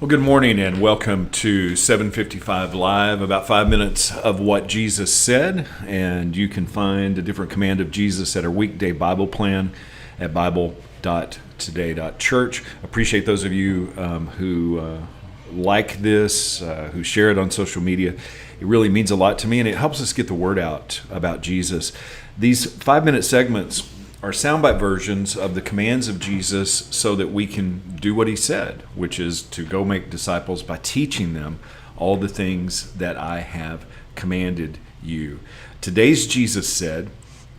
Well, good morning and welcome to 755 Live, about 5 minutes of what Jesus said. And you can find a different command of Jesus at our weekday Bible plan at bible.today.church. Appreciate those of you who like this, who share it on social media. It really means a lot to me, and it helps us get the word out about Jesus. These 5-minute segments are soundbite versions of the commands of Jesus so that we can do what he said, which is to go make disciples by teaching them all the things that I have commanded you. Today's Jesus said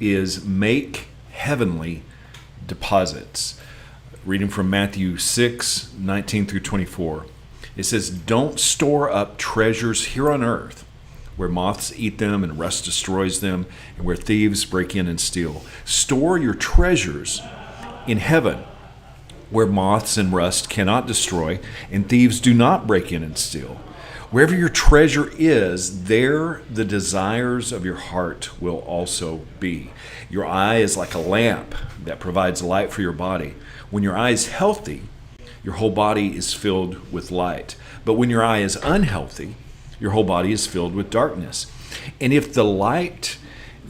is make heavenly deposits. Reading from Matthew 6:19 through 24. It says, "Don't store up treasures here on earth, where moths eat them and rust destroys them, and where thieves break in and steal. Store your treasures in heaven, where moths and rust cannot destroy, and thieves do not break in and steal. Wherever your treasure is, there the desires of your heart will also be. Your eye is like a lamp that provides light for your body. When your eye is healthy, your whole body is filled with light. But when your eye is unhealthy, your whole body is filled with darkness. And if the light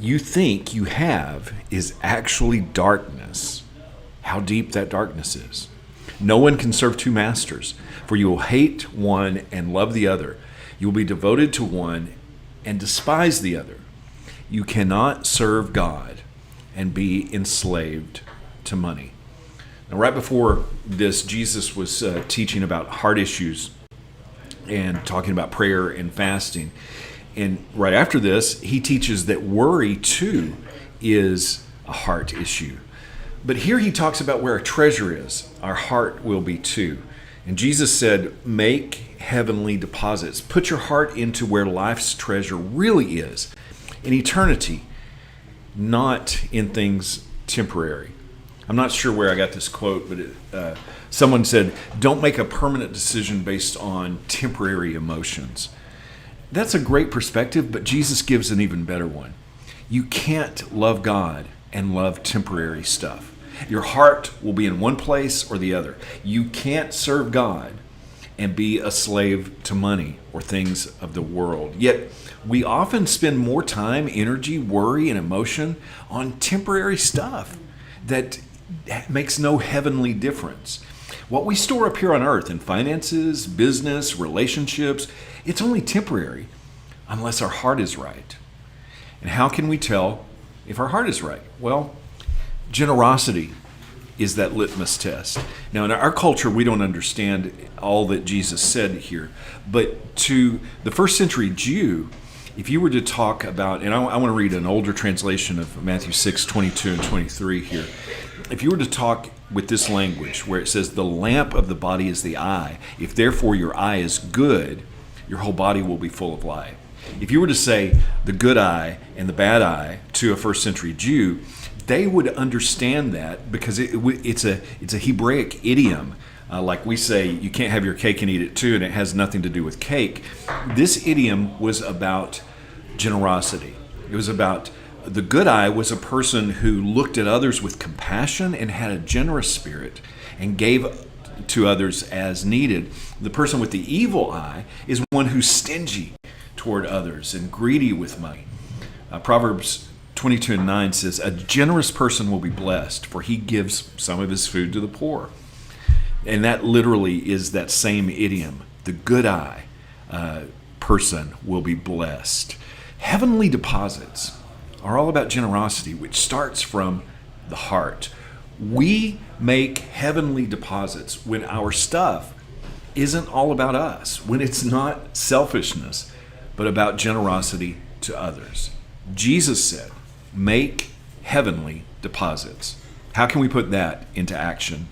you think you have is actually darkness, how deep that darkness is. No one can serve two masters, for you will hate one and love the other. You will be devoted to one and despise the other. You cannot serve God and be enslaved to money." Now, right before this, Jesus was teaching about heart issues and talking about prayer and fasting. And right after this, he teaches that worry, too, is a heart issue. But here he talks about where our treasure is, our heart will be too. And Jesus said, make heavenly deposits. Put your heart into where life's treasure really is, in eternity, not in things temporary. I'm not sure where I got this quote, but someone said, don't make a permanent decision based on temporary emotions. That's a great perspective, but Jesus gives an even better one. You can't love God and love temporary stuff. Your heart will be in one place or the other. You can't serve God and be a slave to money or things of the world. Yet we often spend more time, energy, worry, and emotion on temporary stuff that makes no heavenly difference. What we store up here on earth in finances, business, relationships, it's only temporary unless our heart is right. And how can we tell if our heart is right? Well, generosity is that litmus test. Now, in our culture, we don't understand all that Jesus said here, but to the first century Jew, if you were to talk about, and I want to read an older translation of Matthew 6:22 and 23 here. If you were to talk with this language where it says the lamp of the body is the eye, if therefore your eye is good, your whole body will be full of light. If you were to say the good eye and the bad eye to a first century Jew, they would understand that because it's a Hebraic idiom. Like we say, you can't have your cake and eat it too, and it has nothing to do with cake. This idiom was about generosity. It was about the good eye was a person who looked at others with compassion and had a generous spirit and gave to others as needed. The person with the evil eye is one who's stingy toward others and greedy with money. Proverbs 22:9 says, "A generous person will be blessed, for he gives some of his food to the poor." And that literally is that same idiom. The good eye person will be blessed. Heavenly deposits are all about generosity, which starts from the heart. We make heavenly deposits when our stuff isn't all about us, when it's not selfishness, but about generosity to others. Jesus said, make heavenly deposits. How can we put that into action